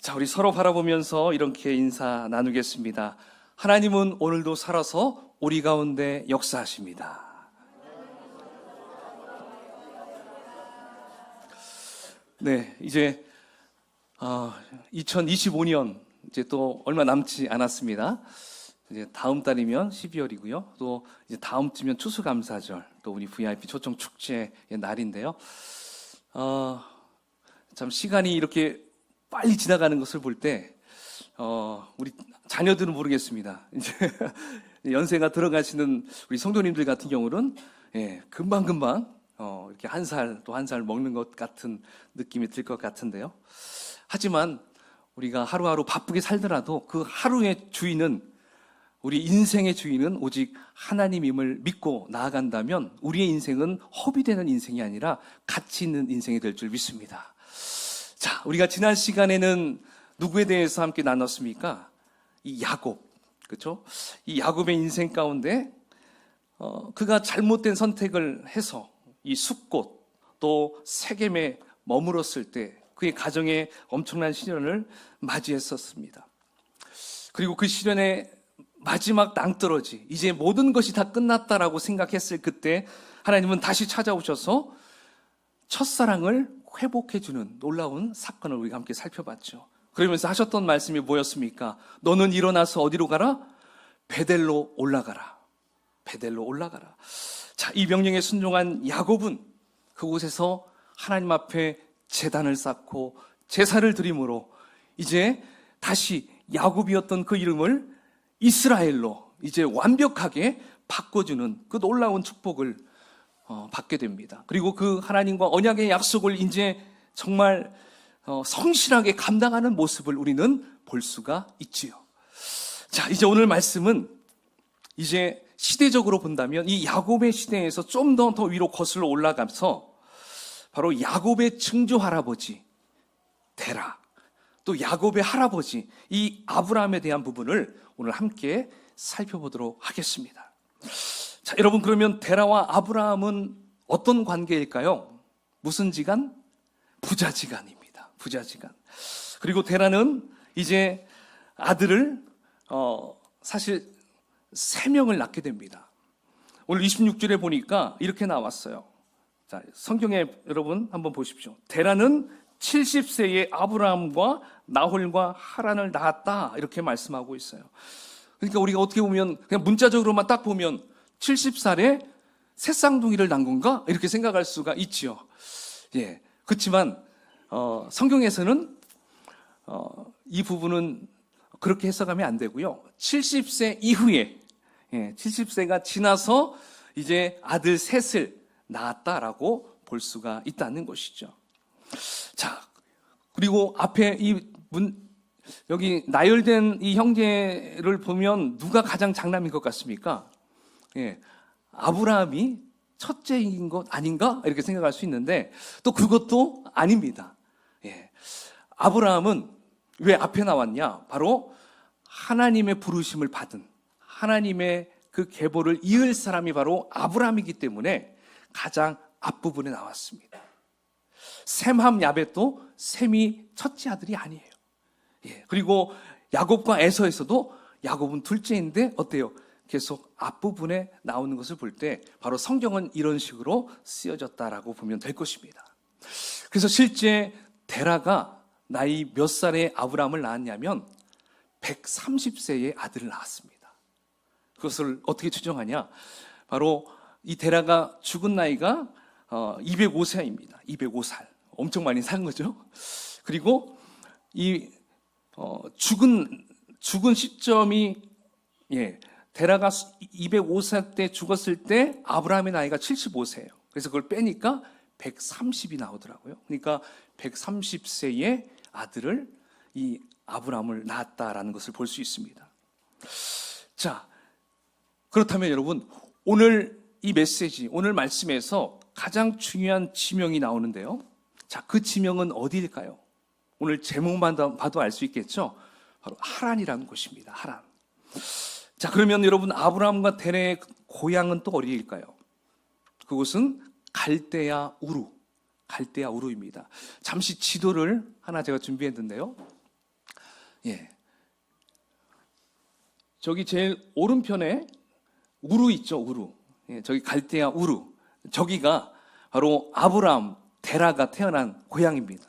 자, 우리 서로 바라보면서 이렇게 인사 나누겠습니다. 하나님은 오늘도 살아서 우리 가운데 역사하십니다. 네, 이제 2025년 이제 또 얼마 남지 않았습니다. 이제 다음 달이면 12월이고요. 또 이제 다음 주면 추수감사절, 또 우리 VIP 초청 축제의 날인데요. 참 시간이 이렇게 빨리 지나가는 것을 볼 때 우리 자녀들은 모르겠습니다. 이제 연세가 들어가시는 우리 성도님들 같은 경우는 금방금방 이렇게 한 살 또 한 살 먹는 것 같은 느낌이 들 것 같은데요. 하지만 우리가 하루하루 바쁘게 살더라도 그 하루의 주인은, 우리 인생의 주인은 오직 하나님임을 믿고 나아간다면 우리의 인생은 허비되는 인생이 아니라 가치 있는 인생이 될 줄 믿습니다. 자, 우리가 지난 시간에는 누구에 대해서 함께 나눴습니까? 이 야곱, 그렇죠? 이 야곱의 인생 가운데 그가 잘못된 선택을 해서 이 숫꽃 또 세겜에 머물었을 때 그의 가정에 엄청난 시련을 맞이했었습니다. 그리고 그 시련의 마지막 낭떠러지, 이제 모든 것이 다 끝났다라고 생각했을 그때 하나님은 다시 찾아오셔서 첫사랑을 회복해주는 놀라운 사건을 우리가 함께 살펴봤죠. 그러면서 하셨던 말씀이 뭐였습니까? 너는 일어나서 어디로 가라? 베델로 올라가라. 베델로 올라가라. 자, 이 명령에 순종한 야곱은 그곳에서 하나님 앞에 제단을 쌓고 제사를 드림으로 이제 다시 야곱이었던 그 이름을 이스라엘로 이제 완벽하게 바꿔주는 그 놀라운 축복을 받게 됩니다. 그리고 그 하나님과 언약의 약속을 이제 정말 성실하게 감당하는 모습을 우리는 볼 수가 있지요. 자, 이제 오늘 말씀은 이제 시대적으로 본다면 이 야곱의 시대에서 좀 더 위로 거슬러 올라가서 바로 야곱의 증조 할아버지 데라, 또 야곱의 할아버지 이 아브라함에 대한 부분을 오늘 함께 살펴보도록 하겠습니다. 자, 여러분, 그러면 데라와 아브라함은 어떤 관계일까요? 무슨 지간? 부자지간입니다. 부자지간. 그리고 데라는 이제 아들을 사실 3명을 낳게 됩니다. 오늘 26절에 보니까 이렇게 나왔어요. 자, 성경에 여러분 한번 보십시오. 데라는 70세의 아브라함과 나홀과 하란을 낳았다, 이렇게 말씀하고 있어요. 그러니까 우리가 어떻게 보면 그냥 문자적으로만 딱 보면 70살에 새쌍둥이를 낳은 건가? 이렇게 생각할 수가 있지요. 예. 그렇지만 성경에서는 이 부분은 그렇게 해석하면 안 되고요. 70세 이후에 70세가 지나서 이제 아들 셋을 낳았다라고 볼 수가 있다는 것이죠. 자, 그리고 앞에 여기 나열된 이 형제를 보면 누가 가장 장남인 것 같습니까? 아브라함이 첫째인 것 아닌가? 이렇게 생각할 수 있는데 또 그것도 아닙니다. 아브라함은 왜 앞에 나왔냐? 바로 하나님의 부르심을 받은, 하나님의 그 계보를 이을 사람이 바로 아브라함이기 때문에 가장 앞부분에 나왔습니다. 셈함 야벳도 셈이 첫째 아들이 아니에요. 그리고 야곱과 에서에서도 야곱은 둘째인데 어때요? 계속 앞부분에 나오는 것을 볼 때 바로 성경은 이런 식으로 쓰여졌다라고 보면 될 것입니다. 그래서 실제 데라가 나이 몇 살에 아브라함을 낳았냐면 130세의 아들을 낳았습니다. 그것을 어떻게 추정하냐? 바로 이 데라가 죽은 나이가 205세입니다. 205살. 엄청 많이 산 거죠. 그리고 이 죽은 시점이 데라가 205세 때 죽었을 때 아브라함의 나이가 75세예요. 그래서 그걸 빼니까 130이 나오더라고요. 그러니까 130세의 아들을 이 아브라함을 낳았다라는 것을 볼 수 있습니다. 자, 그렇다면 여러분, 오늘 이 메시지, 오늘 말씀에서 가장 중요한 지명이 나오는데요. 자, 그 지명은 어디일까요? 오늘 제목만 봐도 알 수 있겠죠? 바로 하란이라는 곳입니다. 하란. 자, 그러면 여러분, 아브라함과 데라의 고향은 또 어디일까요? 그곳은 갈대아 우루, 갈대아 우루입니다. 잠시 지도를 하나 제가 준비했는데요. 예. 저기 제일 오른편에 우루 있죠, 우루. 예, 저기 갈대아 우루. 저기가 바로 아브라함, 데라가 태어난 고향입니다.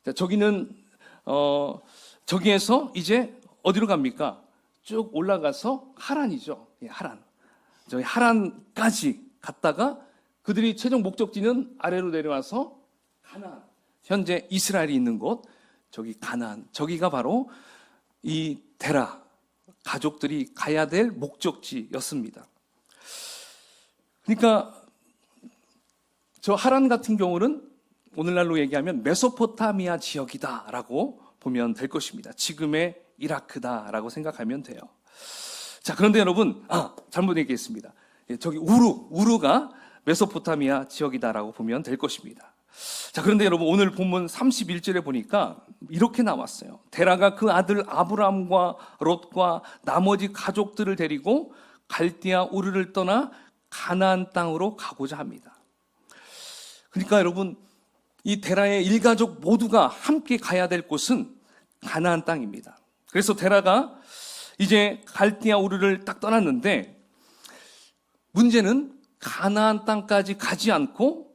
자, 저기는 저기에서 이제 어디로 갑니까? 쭉 올라가서 하란이죠. 예, 하란. 저희 하란까지 갔다가 그들이 최종 목적지는 아래로 내려와서 가나안. 현재 이스라엘이 있는 곳, 저기 가나안. 저기가 바로 이 데라 가족들이 가야 될 목적지였습니다. 그러니까 저 하란 같은 경우는 오늘날로 얘기하면 메소포타미아 지역이다라고 보면 될 것입니다. 지금의 이라크다라고 생각하면 돼요. 자, 그런데 여러분, 잘못 얘기했습니다. 저기 우루가 메소포타미아 지역이다라고 보면 될 것입니다. 자, 그런데 여러분, 오늘 본문 31절에 보니까 이렇게 나왔어요. 데라가 그 아들 아브람과 롯과 나머지 가족들을 데리고 갈대아 우르를 떠나 가나안 땅으로 가고자 합니다. 그러니까 여러분, 이 데라의 일가족 모두가 함께 가야 될 곳은 가나안 땅입니다. 그래서 데라가 이제 갈대아 우르를 딱 떠났는데, 문제는 가나안 땅까지 가지 않고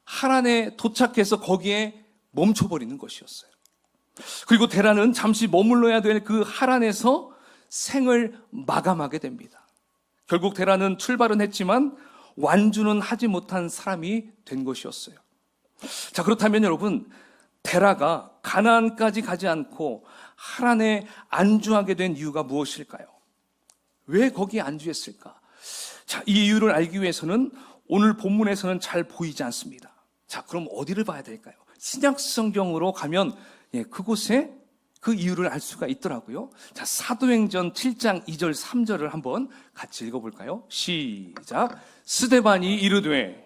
하란에 도착해서 거기에 멈춰버리는 것이었어요. 그리고 데라는 잠시 머물러야 될 그 하란에서 생을 마감하게 됩니다. 결국 데라는 출발은 했지만 완주는 하지 못한 사람이 된 것이었어요. 자, 그렇다면 여러분, 데라가 가나안까지 가지 않고 하란에 안주하게 된 이유가 무엇일까요? 왜 거기에 안주했을까? 자, 이 이유를 알기 위해서는 오늘 본문에서는 잘 보이지 않습니다. 자, 그럼 어디를 봐야 될까요? 신약 성경으로 가면 그곳에 그 이유를 알 수가 있더라고요. 자, 사도행전 7장 2절 3절을 한번 같이 읽어볼까요? 시작. 스데반이 이르되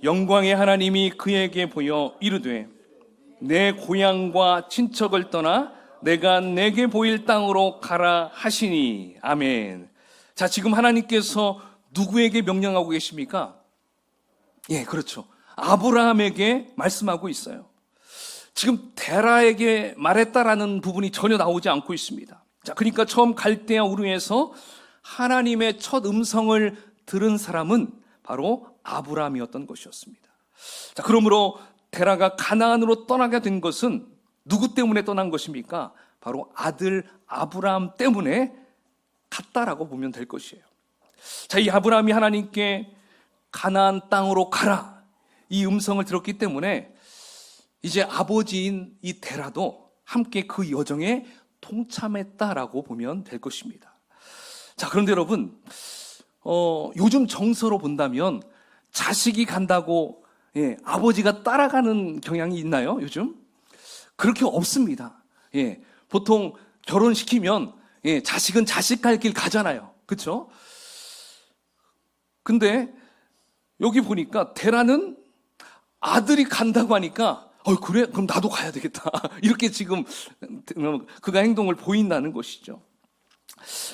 영광의 하나님이 그에게 보여 이르되 내 고향과 친척을 떠나 내가 내게 보일 땅으로 가라 하시니. 아멘. 자, 지금 하나님께서 누구에게 명령하고 계십니까? 예, 그렇죠. 아브라함에게 말씀하고 있어요. 지금 데라에게 말했다라는 부분이 전혀 나오지 않고 있습니다. 자, 그러니까 처음 갈대아 우르에서 하나님의 첫 음성을 들은 사람은 바로 아브라함이었던 것이었습니다. 자, 그러므로 데라가 가나안으로 떠나게 된 것은 누구 때문에 떠난 것입니까? 바로 아들 아브라함 때문에 갔다라고 보면 될 것이에요. 자, 이 아브라함이 하나님께 가나안 땅으로 가라, 이 음성을 들었기 때문에 이제 아버지인 이 데라도 함께 그 여정에 동참했다라고 보면 될 것입니다. 자, 그런데 여러분, 요즘 정서로 본다면 자식이 간다고 아버지가 따라가는 경향이 있나요, 요즘? 그렇게 없습니다. 보통 결혼시키면 자식은 자식 갈 길 가잖아요. 그렇죠? 근데 여기 보니까 데라는 아들이 간다고 하니까 그래? 그럼 나도 가야 되겠다. 이렇게 지금 그가 행동을 보인다는 것이죠.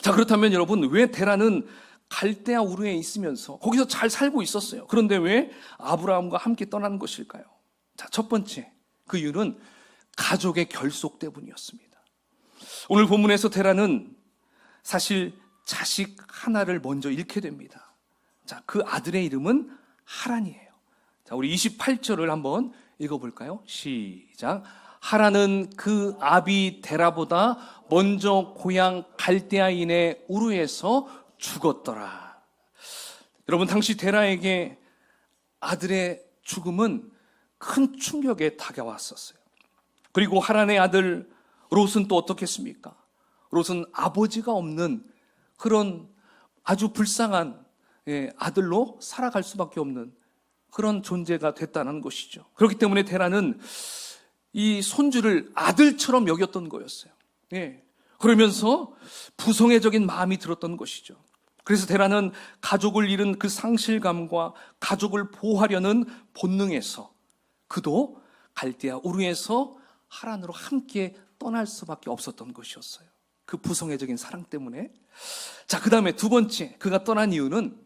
자, 그렇다면 여러분, 왜 데라는 갈대아 우르에 있으면서 거기서 잘 살고 있었어요? 그런데 왜 아브라함과 함께 떠나는 것일까요? 자, 첫 번째, 그 이유는 가족의 결속 때문이었습니다. 오늘 본문에서 데라는 사실 자식 하나를 먼저 잃게 됩니다. 자, 그 아들의 이름은 하란이에요. 자, 우리 28절을 한번 읽어볼까요? 시작. 하란은 그 아비 데라보다 먼저 고향 갈대아인의 우르에서 죽었더라. 여러분, 당시 데라에게 아들의 죽음은 큰 충격에 다가왔었어요. 그리고 하란의 아들 롯은 또 어떻겠습니까? 롯은 아버지가 없는 그런 아주 불쌍한 아들로 살아갈 수밖에 없는 그런 존재가 됐다는 것이죠. 그렇기 때문에 데라는 이 손주를 아들처럼 여겼던 거였어요. 그러면서 부성애적인 마음이 들었던 것이죠. 그래서 데라는 가족을 잃은 그 상실감과 가족을 보호하려는 본능에서 그도 갈대아 우르에서 하란으로 함께 떠날 수밖에 없었던 것이었어요. 그 부성애적인 사랑 때문에. 자, 그 다음에 두 번째, 그가 떠난 이유는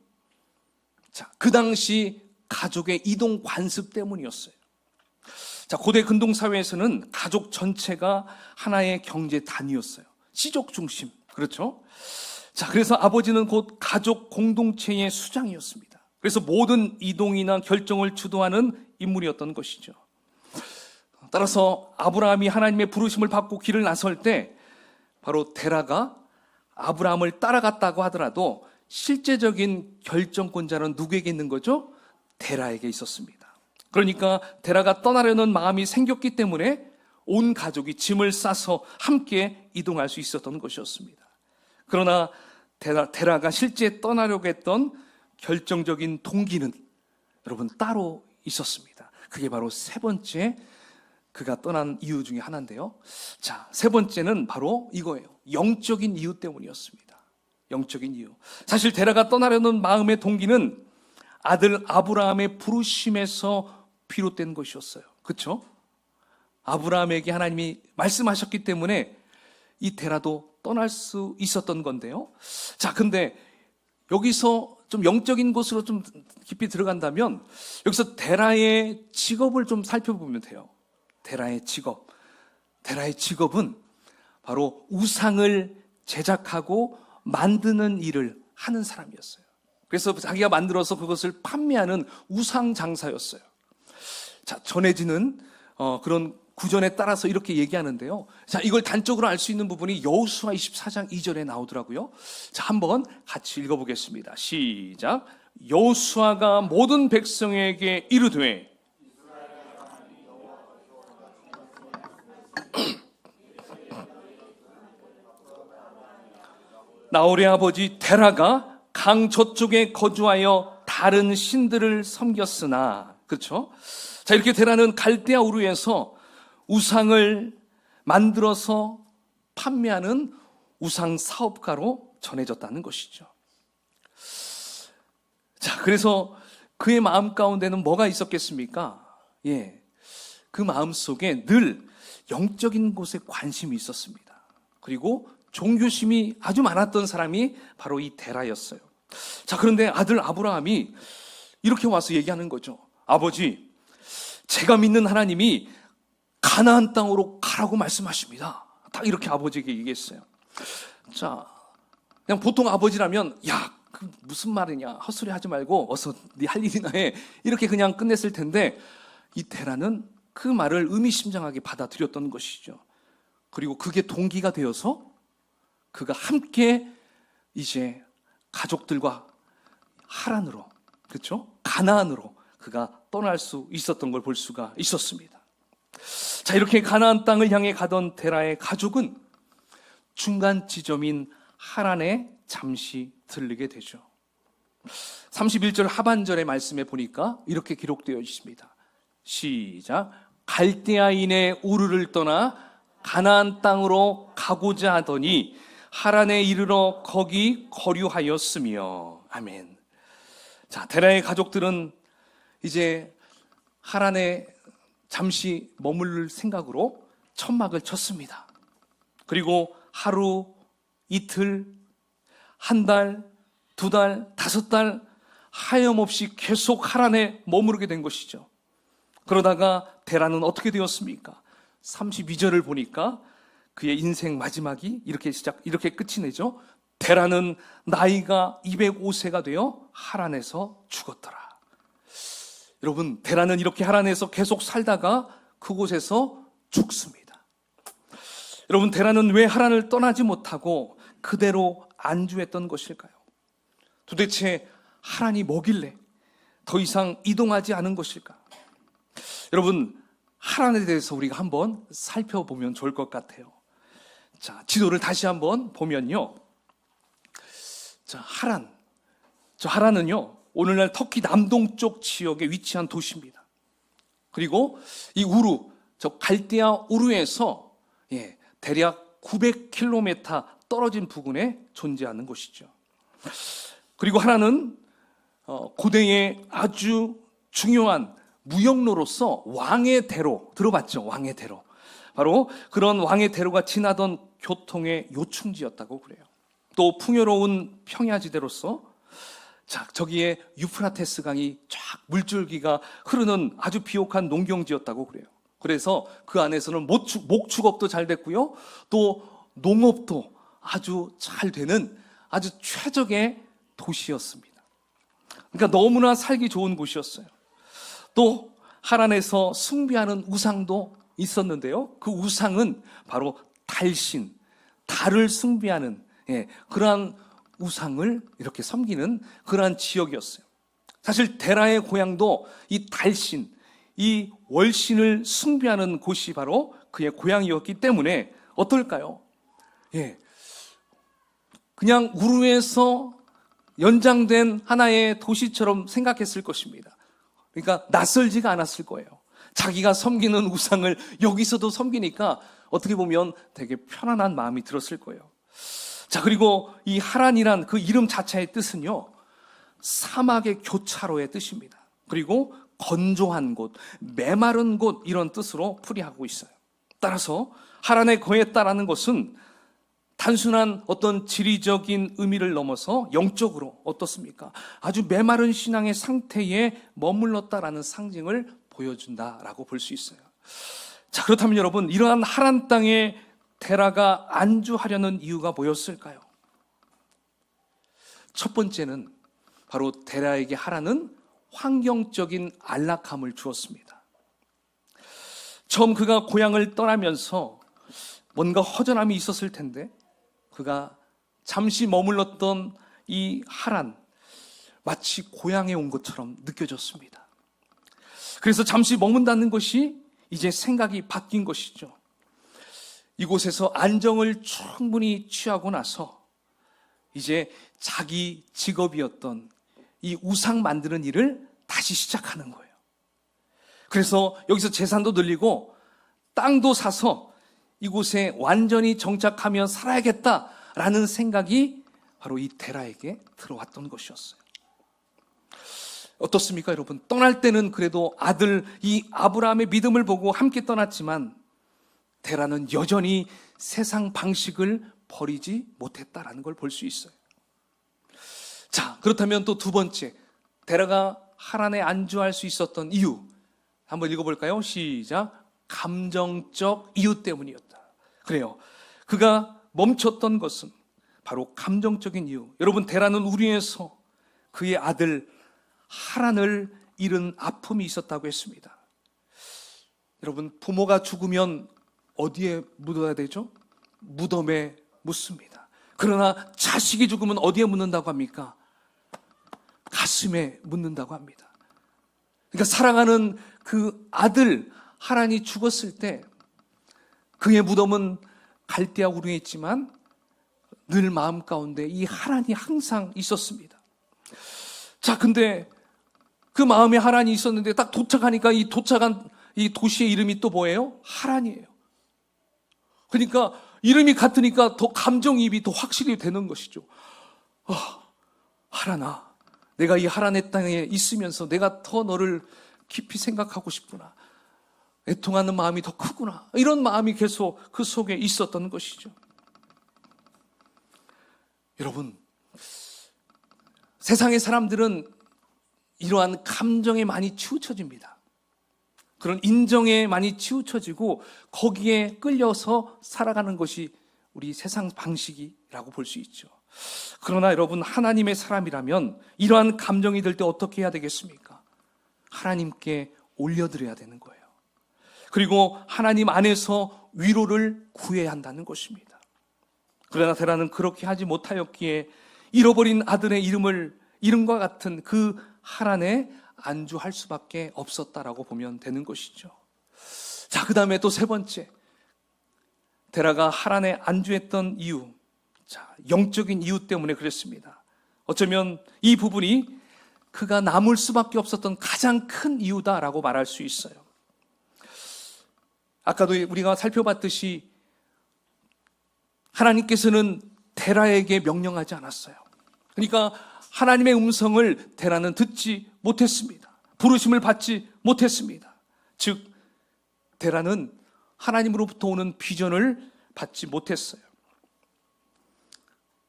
자, 그 당시 가족의 이동 관습 때문이었어요. 자, 고대 근동 사회에서는 가족 전체가 하나의 경제 단위였어요. 시족 중심. 그렇죠? 자, 그래서 아버지는 곧 가족 공동체의 수장이었습니다. 그래서 모든 이동이나 결정을 주도하는 인물이었던 것이죠. 따라서 아브라함이 하나님의 부르심을 받고 길을 나설 때 바로 데라가 아브라함을 따라갔다고 하더라도 실제적인 결정권자는 누구에게 있는 거죠? 데라에게 있었습니다. 그러니까 데라가 떠나려는 마음이 생겼기 때문에 온 가족이 짐을 싸서 함께 이동할 수 있었던 것이었습니다. 그러나 데라가 실제 떠나려고 했던 결정적인 동기는 여러분 따로 있었습니다. 그게 바로 세 번째 그가 떠난 이유 중에 하나인데요. 자, 세 번째는 바로 이거예요. 영적인 이유 때문이었습니다. 영적인 이유. 사실 데라가 떠나려는 마음의 동기는 아들 아브라함의 부르심에서 비롯된 것이었어요. 그렇죠? 아브라함에게 하나님이 말씀하셨기 때문에 이 데라도 떠날 수 있었던 건데요. 자, 근데 여기서 좀 영적인 곳으로 좀 깊이 들어간다면 여기서 데라의 직업을 좀 살펴보면 돼요. 데라의 직업. 데라의 직업은 바로 우상을 제작하고 만드는 일을 하는 사람이었어요. 그래서 자기가 만들어서 그것을 판매하는 우상 장사였어요. 자, 전해지는 그런 구전에 따라서 이렇게 얘기하는데요. 자, 이걸 단적으로 알 수 있는 부분이 여호수아 24장 2절에 나오더라고요. 자, 한번 같이 읽어보겠습니다. 시작. 여호수아가 모든 백성에게 이르되 나홀의 아버지 데라가 강 저쪽에 거주하여 다른 신들을 섬겼으나, 그렇죠? 자, 이렇게 데라는 갈대아 우르에서 우상을 만들어서 판매하는 우상 사업가로 전해졌다는 것이죠. 자, 그래서 그의 마음 가운데는 뭐가 있었겠습니까? 예, 그 마음 속에 늘 영적인 곳에 관심이 있었습니다. 그리고 종교심이 아주 많았던 사람이 바로 이 데라였어요. 자, 그런데 아들 아브라함이 이렇게 와서 얘기하는 거죠. 아버지, 제가 믿는 하나님이 가나안 땅으로 가라고 말씀하십니다. 딱 이렇게 아버지에게 얘기했어요. 자, 그냥 보통 아버지라면 야, 그 무슨 말이냐, 헛소리 하지 말고 어서 네 할 일이나 해, 이렇게 그냥 끝냈을 텐데 이 데라는 그 말을 의미심장하게 받아들였던 것이죠. 그리고 그게 동기가 되어서 그가 함께 이제 가족들과 하란으로, 그렇죠? 가나안으로 그가 떠날 수 있었던 걸 볼 수가 있었습니다. 자, 이렇게 가나안 땅을 향해 가던 데라의 가족은 중간 지점인 하란에 잠시 들르게 되죠. 31절 하반절의 말씀에 보니까 이렇게 기록되어 있습니다. 시작. 갈대아인의 우르를 떠나 가나안 땅으로 가고자 하더니 하란에 이르러 거기 거류하였으며. 아멘. 자, 데라의 가족들은 이제 하란에 잠시 머무를 생각으로 천막을 쳤습니다. 그리고 하루, 이틀, 한 달, 두 달, 5달 하염없이 계속 하란에 머무르게 된 것이죠. 그러다가 데라는 어떻게 되었습니까? 32절을 보니까 그의 인생 마지막이 이렇게 끝이 내죠. 데라는 나이가 205세가 되어 하란에서 죽었더라. 여러분, 데라는 이렇게 하란에서 계속 살다가 그곳에서 죽습니다. 여러분, 데라는 왜 하란을 떠나지 못하고 그대로 안주했던 것일까요? 도대체 하란이 뭐길래 더 이상 이동하지 않은 것일까? 여러분, 하란에 대해서 우리가 한번 살펴보면 좋을 것 같아요. 자, 지도를 다시 한번 보면요. 자, 하란은요, 오늘날 터키 남동쪽 지역에 위치한 도시입니다. 그리고 이 우루, 저 갈대아 우루에서 대략 900km 떨어진 부근에 존재하는 곳이죠. 그리고 하란은 고대의 아주 중요한 무역로로서 왕의 대로, 들어봤죠? 왕의 대로. 바로 그런 왕의 대로가 지나던 교통의 요충지였다고 그래요. 또 풍요로운 평야지대로서 자, 저기에 유프라테스 강이 쫙 물줄기가 흐르는 아주 비옥한 농경지였다고 그래요. 그래서 그 안에서는 목축업도 잘 됐고요. 또 농업도 아주 잘 되는 아주 최적의 도시였습니다. 그러니까 너무나 살기 좋은 곳이었어요. 또 하란에서 숭배하는 우상도 있었는데요. 그 우상은 바로 달신, 달을 숭배하는 그러한 우상을 이렇게 섬기는 그러한 지역이었어요. 사실 데라의 고향도 이 달신, 이 월신을 숭배하는 곳이 바로 그의 고향이었기 때문에 어떨까요? 그냥 우르에서 연장된 하나의 도시처럼 생각했을 것입니다. 그러니까 낯설지가 않았을 거예요. 자기가 섬기는 우상을 여기서도 섬기니까 어떻게 보면 되게 편안한 마음이 들었을 거예요. 자, 그리고 이 하란이란 그 이름 자체의 뜻은요, 사막의 교차로의 뜻입니다. 그리고 건조한 곳, 메마른 곳, 이런 뜻으로 풀이하고 있어요. 따라서 하란에 거했다라는 것은 단순한 어떤 지리적인 의미를 넘어서 영적으로 어떻습니까? 아주 메마른 신앙의 상태에 머물렀다라는 상징을 보여준다라고 볼 수 있어요. 자, 그렇다면 여러분, 이러한 하란 땅에 데라가 안주하려는 이유가 뭐였을까요? 첫 번째는 바로 데라에게 하란은 환경적인 안락함을 주었습니다. 처음 그가 고향을 떠나면서 뭔가 허전함이 있었을 텐데 그가 잠시 머물렀던 이 하란, 마치 고향에 온 것처럼 느껴졌습니다. 그래서 잠시 머문다는 것이 이제 생각이 바뀐 것이죠. 이곳에서 안정을 충분히 취하고 나서 이제 자기 직업이었던 이 우상 만드는 일을 다시 시작하는 거예요. 그래서 여기서 재산도 늘리고 땅도 사서 이곳에 완전히 정착하며 살아야겠다라는 생각이 바로 이 데라에게 들어왔던 것이었어요. 어떻습니까, 여러분? 떠날 때는 그래도 아들 이 아브라함의 믿음을 보고 함께 떠났지만 데라는 여전히 세상 방식을 버리지 못했다라는 걸 볼 수 있어요. 자, 그렇다면 또 두 번째, 데라가 하란에 안주할 수 있었던 이유 한번 읽어볼까요? 시작. 감정적 이유 때문이었다. 그래요. 그가 멈췄던 것은 바로 감정적인 이유. 여러분, 데라는 우리에서 그의 아들 하란을 잃은 아픔이 있었다고 했습니다. 여러분, 부모가 죽으면 어디에 묻어야 되죠? 무덤에 묻습니다. 그러나 자식이 죽으면 어디에 묻는다고 합니까? 가슴에 묻는다고 합니다. 그러니까 사랑하는 그 아들 하란이 죽었을 때 그의 무덤은 갈대와 우르에 있지만 늘 마음 가운데 이 하란이 항상 있었습니다. 자, 근데 그 마음에 하란이 있었는데 딱 도착하니까 이 도착한 이 도시의 이름이 또 뭐예요? 하란이에요. 그러니까 이름이 같으니까 더 감정이입이 더 확실히 되는 것이죠. 하란아, 내가 이 하란의 땅에 있으면서 내가 더 너를 깊이 생각하고 싶구나. 애통하는 마음이 더 크구나. 이런 마음이 계속 그 속에 있었던 것이죠. 여러분, 세상의 사람들은 이러한 감정에 많이 치우쳐집니다. 그런 인정에 많이 치우쳐지고 거기에 끌려서 살아가는 것이 우리 세상 방식이라고 볼 수 있죠. 그러나 여러분, 하나님의 사람이라면 이러한 감정이 들 때 어떻게 해야 되겠습니까? 하나님께 올려드려야 되는 거예요. 그리고 하나님 안에서 위로를 구해야 한다는 것입니다. 그러나 데라는 그렇게 하지 못하였기에 잃어버린 아들의 이름과 같은 그 하란에 안주할 수밖에 없었다라고 보면 되는 것이죠. 자, 그 다음에 또 세 번째, 데라가 하란에 안주했던 이유, 자, 영적인 이유 때문에 그랬습니다. 어쩌면 이 부분이 그가 남을 수밖에 없었던 가장 큰 이유다라고 말할 수 있어요. 아까도 우리가 살펴봤듯이 하나님께서는 데라에게 명령하지 않았어요. 그러니까 하나님의 음성을 데라는 듣지 못했습니다. 부르심을 받지 못했습니다. 즉, 데라는 하나님으로부터 오는 비전을 받지 못했어요.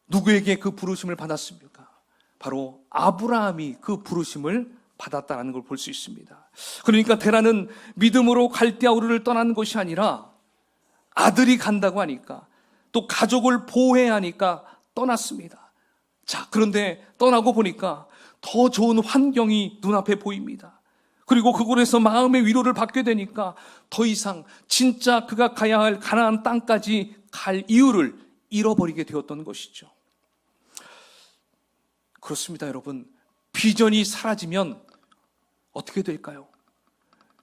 누구에게 그 부르심을 받았습니까? 바로 아브라함이 그 부르심을 받았다는 걸 볼 수 있습니다. 그러니까 데라는 믿음으로 갈대아 우르를 떠나는 것이 아니라 아들이 간다고 하니까, 또 가족을 보호해야 하니까 떠났습니다. 자, 그런데 떠나고 보니까 더 좋은 환경이 눈앞에 보입니다. 그리고 그곳에서 마음의 위로를 받게 되니까 더 이상 진짜 그가 가야 할 가나안 땅까지 갈 이유를 잃어버리게 되었던 것이죠. 그렇습니다, 여러분. 비전이 사라지면 어떻게 될까요?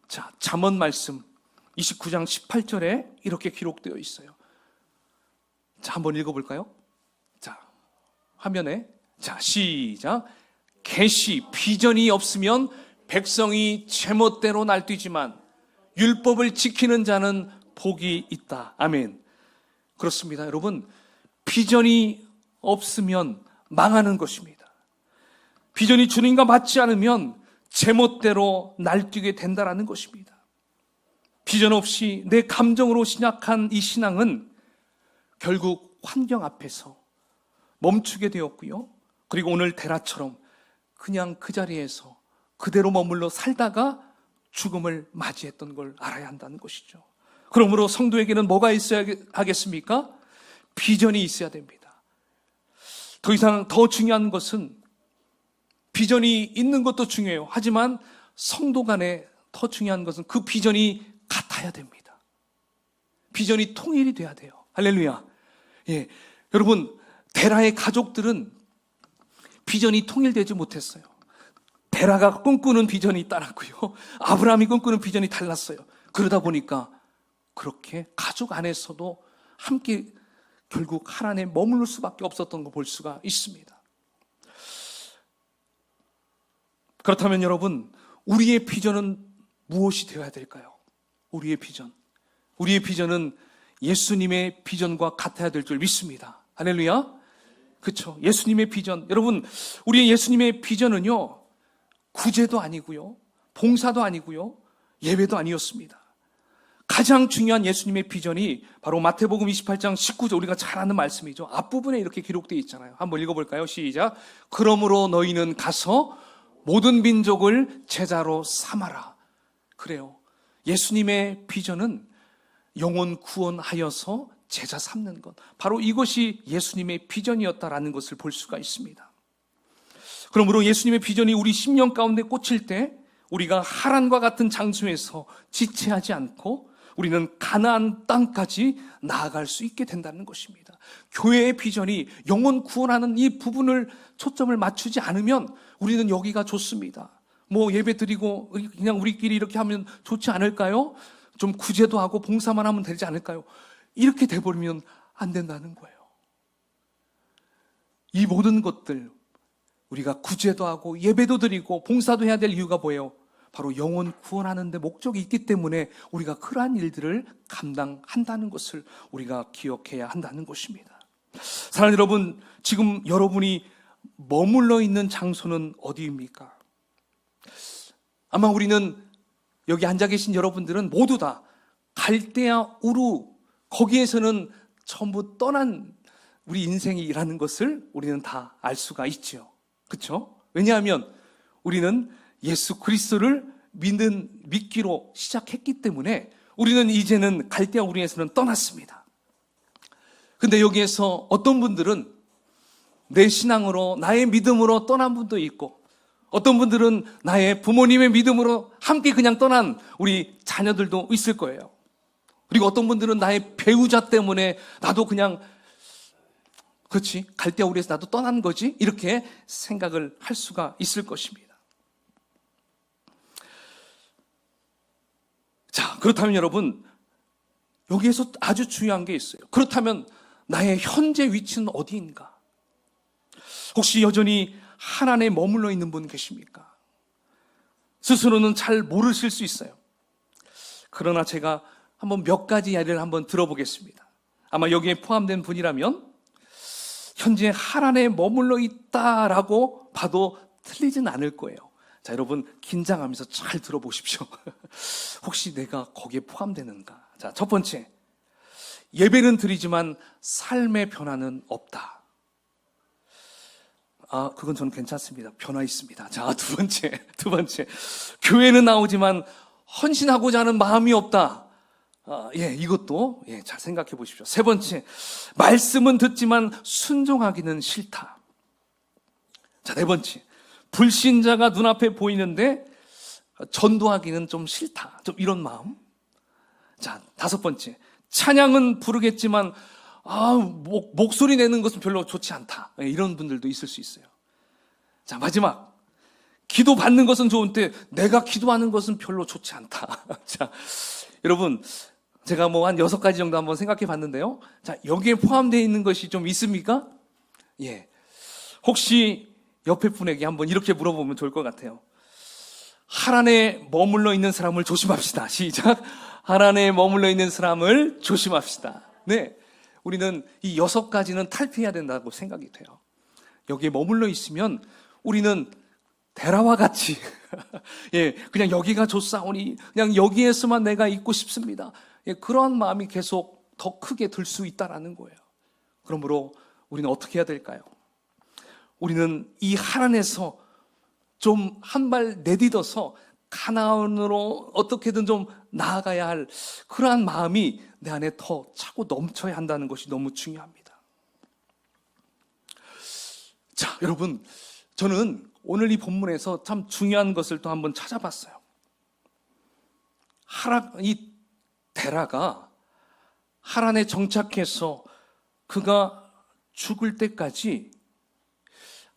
자, 잠언 말씀 29장 18절에 이렇게 기록되어 있어요. 자, 한번 읽어볼까요? 자, 화면에. 자, 시작. 계시, 비전이 없으면 백성이 제멋대로 날뛰지만 율법을 지키는 자는 복이 있다. 아멘. 그렇습니다, 여러분. 비전이 없으면 망하는 것입니다. 비전이 주님과 맞지 않으면 제멋대로 날뛰게 된다는 것입니다. 비전 없이 내 감정으로 시작한 이 신앙은 결국 환경 앞에서 멈추게 되었고요. 그리고 오늘 데라처럼 그냥 그 자리에서 그대로 머물러 살다가 죽음을 맞이했던 걸 알아야 한다는 것이죠. 그러므로 성도에게는 뭐가 있어야 하겠습니까? 비전이 있어야 됩니다. 더 이상 더 중요한 것은, 비전이 있는 것도 중요해요. 하지만 성도 간에 더 중요한 것은 그 비전이 같아야 됩니다. 비전이 통일이 돼야 돼요. 할렐루야. 예, 여러분, 데라의 가족들은 비전이 통일되지 못했어요. 데라가 꿈꾸는 비전이 따랐고요, 아브라함이 꿈꾸는 비전이 달랐어요. 그러다 보니까 그렇게 가족 안에서도 함께 결국 하나님에 머무를 수밖에 없었던 거 볼 수가 있습니다. 그렇다면 여러분, 우리의 비전은 무엇이 되어야 될까요? 우리의 비전은 예수님의 비전과 같아야 될 줄 믿습니다. 할렐루야. 그렇죠. 예수님의 비전. 여러분, 우리의 예수님의 비전은요, 구제도 아니고요, 봉사도 아니고요, 예배도 아니었습니다. 가장 중요한 예수님의 비전이 바로 마태복음 28장 19절, 우리가 잘 아는 말씀이죠. 앞부분에 이렇게 기록되어 있잖아요. 한번 읽어볼까요? 시작. 그러므로 너희는 가서 모든 민족을 제자로 삼아라. 그래요. 예수님의 비전은 영혼 구원하여서 제자 삼는 것, 바로 이것이 예수님의 비전이었다라는 것을 볼 수가 있습니다. 그러므로 예수님의 비전이 우리 심령 가운데 꽂힐 때 우리가 하란과 같은 장소에서 지체하지 않고 우리는 가나안 땅까지 나아갈 수 있게 된다는 것입니다. 교회의 비전이 영혼 구원하는 이 부분을 초점을 맞추지 않으면 우리는 여기가 좋습니다. 뭐 예배 드리고 그냥 우리끼리 이렇게 하면 좋지 않을까요? 좀 구제도 하고 봉사만 하면 되지 않을까요? 이렇게 돼버리면 안 된다는 거예요. 이 모든 것들, 우리가 구제도 하고 예배도 드리고 봉사도 해야 될 이유가 뭐예요? 바로 영혼 구원하는 데 목적이 있기 때문에 우리가 그러한 일들을 감당한다는 것을 우리가 기억해야 한다는 것입니다. 사랑하는 여러분, 지금 여러분이 머물러 있는 장소는 어디입니까? 아마 우리는, 여기 앉아 계신 여러분들은 모두 다 갈대아 우루, 거기에서는 전부 떠난 우리 인생이라는 것을 우리는 다 알 수가 있죠. 그렇죠? 왜냐하면 우리는 예수 그리스도를 믿기로 시작했기 때문에 우리는 이제는 갈대아 우루에서는 떠났습니다. 근데 여기에서 어떤 분들은 내 신앙으로, 나의 믿음으로 떠난 분도 있고, 어떤 분들은 나의 부모님의 믿음으로 함께 그냥 떠난 우리 자녀들도 있을 거예요. 그리고 어떤 분들은 나의 배우자 때문에 나도 그냥, 그렇지, 갈대아 우루에서 나도 떠난 거지, 이렇게 생각을 할 수가 있을 것입니다. 자, 그렇다면 여러분, 여기에서 아주 중요한 게 있어요. 그렇다면 나의 현재 위치는 어디인가? 혹시 여전히 하나님에 머물러 있는 분 계십니까? 스스로는 잘 모르실 수 있어요. 그러나 제가 한번 몇 가지 이야기를 한번 들어보겠습니다. 아마 여기에 포함된 분이라면 현재 하나님에 머물러 있다라고 봐도 틀리진 않을 거예요. 자, 여러분 긴장하면서 잘 들어보십시오. 혹시 내가 거기에 포함되는가? 자, 첫 번째, 예배는 드리지만 삶의 변화는 없다. 그건 저는 괜찮습니다. 변화 있습니다. 자, 두 번째. 교회는 나오지만 헌신하고자 하는 마음이 없다. 이것도 잘 생각해 보십시오. 세 번째, 말씀은 듣지만 순종하기는 싫다. 자, 네 번째, 불신자가 눈앞에 보이는데 전도하기는 좀 싫다. 좀 이런 마음. 자, 다섯 번째, 찬양은 부르겠지만 목소리 내는 것은 별로 좋지 않다. 이런 분들도 있을 수 있어요. 자, 마지막, 기도 받는 것은 좋은데 내가 기도하는 것은 별로 좋지 않다. 자, 여러분, 제가 한 6가지 정도 한번 생각해 봤는데요. 자, 여기에 포함되어 있는 것이 좀 있습니까? 혹시 옆에 분에게 한번 이렇게 물어보면 좋을 것 같아요. 하란에 머물러 있는 사람을 조심합시다. 시작. 하란에 머물러 있는 사람을 조심합시다. 네. 우리는 이 6가지는 탈피해야 된다고 생각이 돼요. 여기에 머물러 있으면 우리는 데라와 같이 그냥 여기가 좋사오니 그냥 여기에서만 내가 있고 싶습니다. 그러한 마음이 계속 더 크게 들 수 있다라는 거예요. 그러므로 우리는 어떻게 해야 될까요? 우리는 이 하란에서 좀 한 발 내딛어서 가나안으로 어떻게든 좀 나아가야 할 그러한 마음이 내 안에 더 차고 넘쳐야 한다는 것이 너무 중요합니다. 자, 여러분, 저는 오늘 이 본문에서 참 중요한 것을 또 한번 찾아봤어요. 이 데라가 하란에 정착해서 그가 죽을 때까지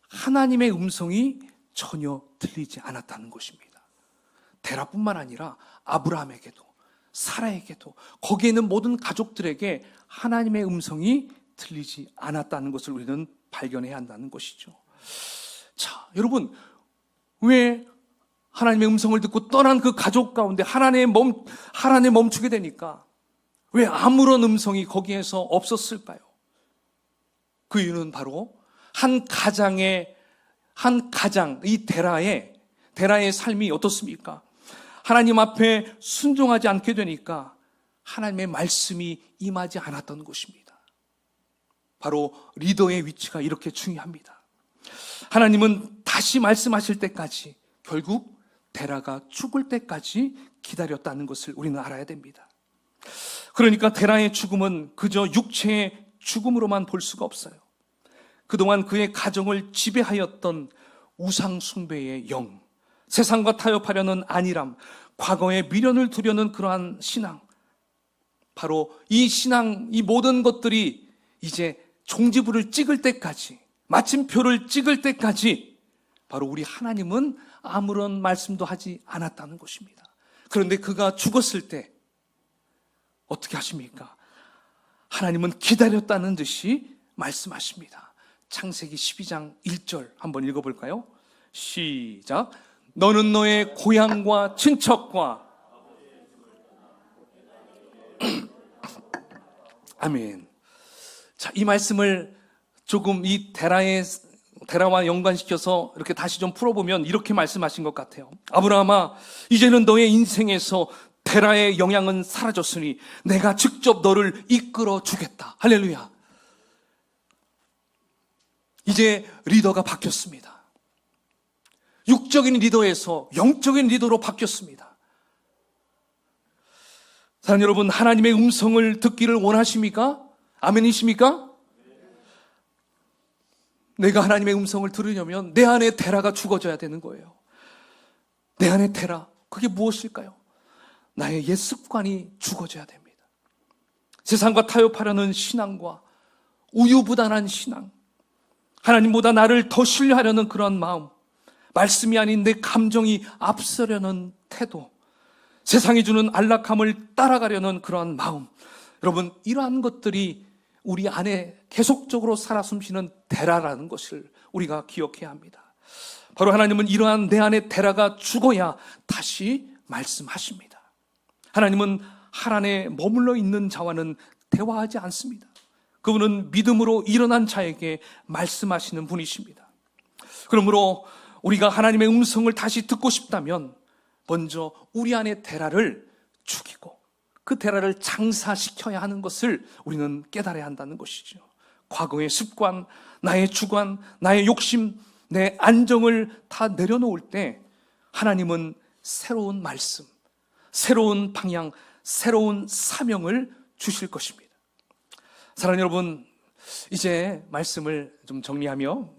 하나님의 음성이 전혀 들리지 않았다는 것입니다. 데라뿐만 아니라 아브라함에게도 사라에게도 거기에 있는 모든 가족들에게 하나님의 음성이 들리지 않았다는 것을 우리는 발견해야 한다는 것이죠. 자, 여러분, 왜 하나님의 음성을 듣고 떠난 그 가족 가운데 하란에 멈추게 되니까 왜 아무런 음성이 거기에서 없었을까요? 그 이유는 바로 한 가장, 이 데라의 삶이 어떻습니까? 하나님 앞에 순종하지 않게 되니까 하나님의 말씀이 임하지 않았던 것입니다. 바로 리더의 위치가 이렇게 중요합니다. 하나님은 다시 말씀하실 때까지, 결국 데라가 죽을 때까지 기다렸다는 것을 우리는 알아야 됩니다. 그러니까 데라의 죽음은 그저 육체의 죽음으로만 볼 수가 없어요. 그동안 그의 가정을 지배하였던 우상 숭배의 영, 세상과 타협하려는 안일함, 과거에 미련을 두려는 그러한 신앙, 바로 이 신앙, 이 모든 것들이 이제 종지부를 찍을 때까지, 마침표를 찍을 때까지 바로 우리 하나님은 아무런 말씀도 하지 않았다는 것입니다. 그런데 그가 죽었을 때 어떻게 하십니까? 하나님은 기다렸다는 듯이 말씀하십니다. 창세기 12장 1절 한번 읽어볼까요? 시작. 너는 너의 고향과 친척과 아멘. 자, 이 말씀을 조금 이 데라와 연관시켜서 이렇게 다시 좀 풀어보면 이렇게 말씀하신 것 같아요. 아브라함아, 이제는 너의 인생에서 데라의 영향은 사라졌으니 내가 직접 너를 이끌어 주겠다. 할렐루야. 이제 리더가 바뀌었습니다. 육적인 리더에서 영적인 리더로 바뀌었습니다. 사랑하는 여러분, 하나님의 음성을 듣기를 원하십니까? 아멘이십니까? 내가 하나님의 음성을 들으려면 내 안에 데라가 죽어져야 되는 거예요. 내 안에 데라, 그게 무엇일까요? 나의 옛 습관이 죽어져야 됩니다. 세상과 타협하려는 신앙과 우유부단한 신앙, 하나님보다 나를 더 신뢰하려는 그런 마음, 말씀이 아닌 내 감정이 앞서려는 태도, 세상이 주는 안락함을 따라가려는 그러한 마음, 여러분, 이러한 것들이 우리 안에 계속적으로 살아 숨쉬는 데라라는 것을 우리가 기억해야 합니다. 바로 하나님은 이러한 내 안에 데라가 죽어야 다시 말씀하십니다. 하나님은 하란에 머물러 있는 자와는 대화하지 않습니다. 그분은 믿음으로 일어난 자에게 말씀하시는 분이십니다. 그러므로 우리가 하나님의 음성을 다시 듣고 싶다면 먼저 우리 안에 데라를 죽이고 그 데라를 장사시켜야 하는 것을 우리는 깨달아야 한다는 것이죠. 과거의 습관, 나의 주관, 나의 욕심, 내 안정을 다 내려놓을 때 하나님은 새로운 말씀, 새로운 방향, 새로운 사명을 주실 것입니다. 사랑하는 여러분, 이제 말씀을 좀 정리하며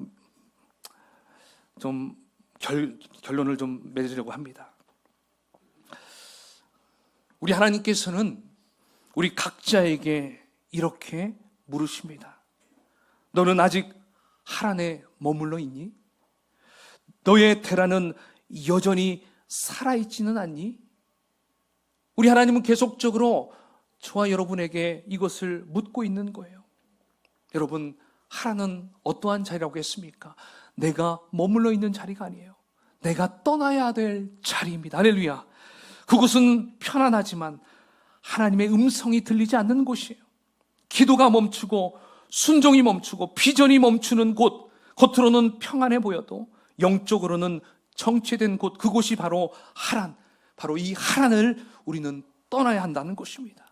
좀 결론을 좀 맺으려고 합니다. 우리 하나님께서는 우리 각자에게 이렇게 물으십니다. 너는 아직 하란에 머물러 있니? 너의 대라는 여전히 살아있지는 않니? 우리 하나님은 계속적으로 저와 여러분에게 이것을 묻고 있는 거예요. 여러분, 하란은 어떠한 자리라고 했습니까? 내가 머물러 있는 자리가 아니에요. 내가 떠나야 될 자리입니다. 할렐루야. 그곳은 편안하지만 하나님의 음성이 들리지 않는 곳이에요. 기도가 멈추고 순종이 멈추고 비전이 멈추는 곳, 겉으로는 평안해 보여도 영적으로는 정체된 곳, 그곳이 바로 하란, 바로 이 하란을 우리는 떠나야 한다는 것입니다.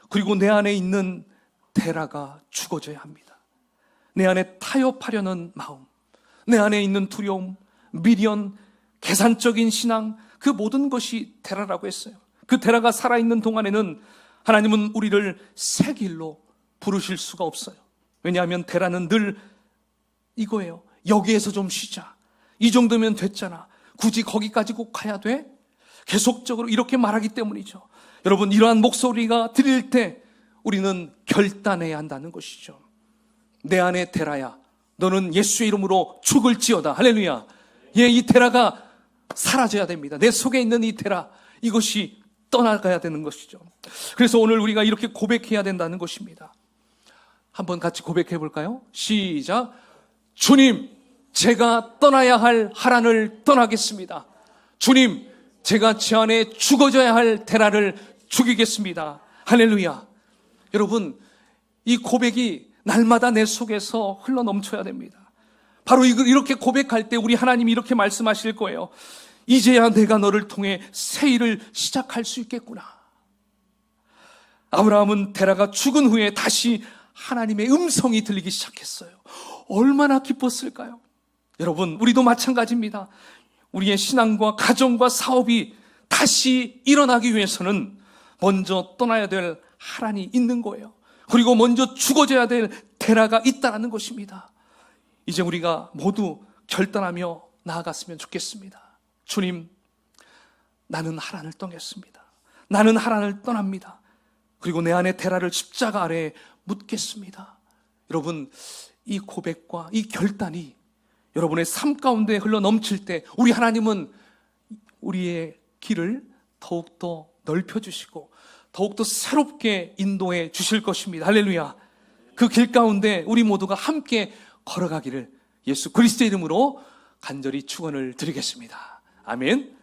그리고 내 안에 있는 데라가 죽어져야 합니다. 내 안에 타협하려는 마음, 내 안에 있는 두려움, 미련, 계산적인 신앙, 그 모든 것이 데라라고 했어요. 그 데라가 살아있는 동안에는 하나님은 우리를 새 길로 부르실 수가 없어요. 왜냐하면 데라는 늘 이거예요. 여기에서 좀 쉬자. 이 정도면 됐잖아. 굳이 거기까지 꼭 가야 돼? 계속적으로 이렇게 말하기 때문이죠. 여러분, 이러한 목소리가 들릴 때 우리는 결단해야 한다는 것이죠. 내 안에 데라야, 너는 예수의 이름으로 죽을지어다. 할렐루야. 예, 이 데라가 사라져야 됩니다. 내 속에 있는 이 데라, 이것이 떠나가야 되는 것이죠. 그래서 오늘 우리가 이렇게 고백해야 된다는 것입니다. 한번 같이 고백해 볼까요? 시작. 주님, 제가 떠나야 할 하란을 떠나겠습니다. 주님, 제가 제 안에 죽어져야 할 데라를 죽이겠습니다. 할렐루야. 여러분, 이 고백이 날마다 내 속에서 흘러 넘쳐야 됩니다. 바로 이렇게 고백할 때 우리 하나님이 이렇게 말씀하실 거예요. 이제야 내가 너를 통해 새 일을 시작할 수 있겠구나. 아브라함은 데라가 죽은 후에 다시 하나님의 음성이 들리기 시작했어요. 얼마나 기뻤을까요? 여러분, 우리도 마찬가지입니다. 우리의 신앙과 가정과 사업이 다시 일어나기 위해서는 먼저 떠나야 될 하란이 있는 거예요. 그리고 먼저 죽어져야 될 데라가 있다는 것입니다. 이제 우리가 모두 결단하며 나아갔으면 좋겠습니다. 주님, 나는 하란을 떠났습니다. 나는 하란을 떠납니다. 그리고 내 안에 데라를 십자가 아래에 묻겠습니다. 여러분, 이 고백과 이 결단이 여러분의 삶 가운데 흘러 넘칠 때 우리 하나님은 우리의 길을 더욱더 넓혀주시고 더욱더 새롭게 인도해 주실 것입니다. 할렐루야. 그 길 가운데 우리 모두가 함께 걸어가기를 예수 그리스도의 이름으로 간절히 축원을 드리겠습니다. 아멘.